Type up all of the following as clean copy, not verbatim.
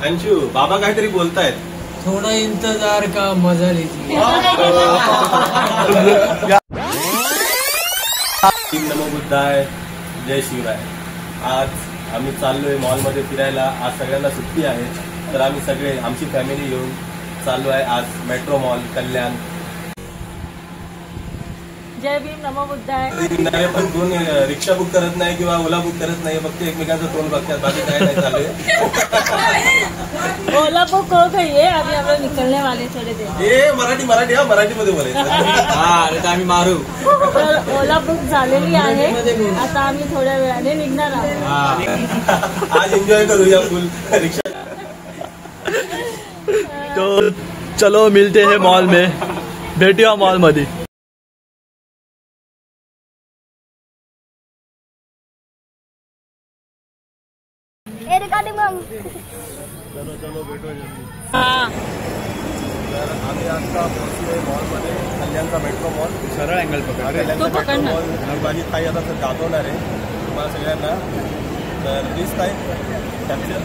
अंशू बाबा काहीतरी बोलतायत. थोडा इंतजार का मजा लीजिए. नमो बुद्धाय, जय शिवराय. आज आम्ही चाललोय मॉलमध्ये फिरायला. आज सगळ्यांना सुट्टी आहे, तर आम्ही सगळे आमची फॅमिली घेऊन चाललो आहे आज मेट्रो मॉल कल्याण. जय भीम, नमो बुद्धाय. नाही पण कोण रिक्षा बुक करत नाही किंवा ओला बुक करत नाही, फक्त एकमेकांचं तोंड बघतात, बाकी काय नाही चालू आहे. ओला बुक हो गई है, अभी हम लोग निकलने वाले थोड़े देर. ए मराठी मराठी हा मराठीमध्ये बोलायचं. अरे आम्ही मारू. तर ओला बुक झालेली आहे, आता आम्ही थोड्या वेळाने निघणार आहोत. आज एन्जॉय करूया फुल रिक्षा. तो चलो मिलते हैं मॉल में, भेटूया मॉल मध्ये. चलो भेटूया. तर आम्ही आता पोहोचलोय मॉलमध्ये, कल्याणचा मेट्रो मॉल. सरळ अँगल मेट्रो मॉल माझी ताई आता दाखवणार आहे तुम्हाला सगळ्यांना. तर दिसत आहे कॅप्चर.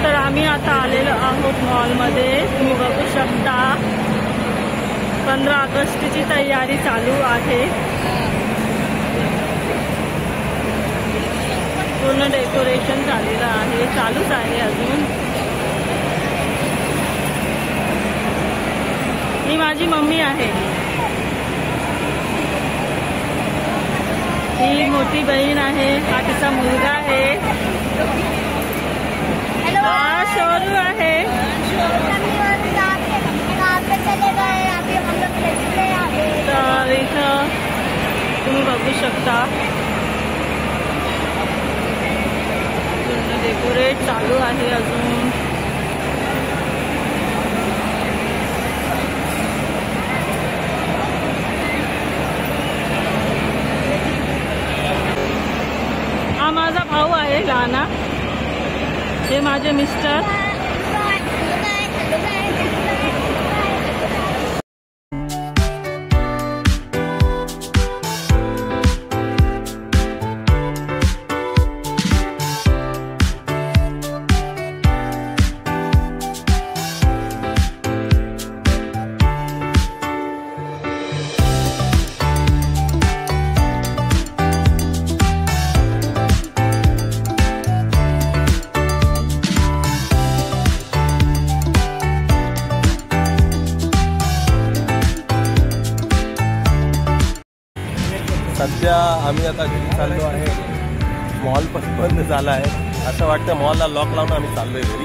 तर आम्ही आता आलेलो आहोत मॉलमध्ये. तुम्ही बघू शकता 15 ऑगस्टची तयारी चालू आहे. पूर्ण डेकोरेशन झालेलं आहे, चालूच आहे अजून. ही माझी मम्मी आहे, ही मोठी बहीण आहे, हा तिचा मुलगा आहे, हा शोरू आहे. तर इथं तुम्ही बघू शकता पूर्ण डेकोरेट चालू आहे अजून. हा माझा भाऊ आहे लहाना, हे माझे मिस्टर. सध्या आम्ही आता घरी चाललो आहे. मॉल पण बंद झाला आहे, असं वाटतं मॉलला लॉक लावून आम्ही चाललो आहे घरी.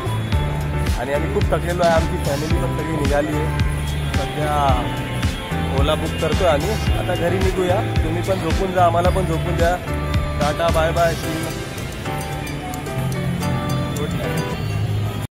आणि आम्ही खूप थकलेलो आहे, आमची फॅमिली पण सगळी निघाली आहे. सध्या ओला बुक करतो आम्ही, आता घरी निघूया. तुम्ही पण झोपून जा, आम्हाला पण झोपून द्या. Tata bye bye. Good night.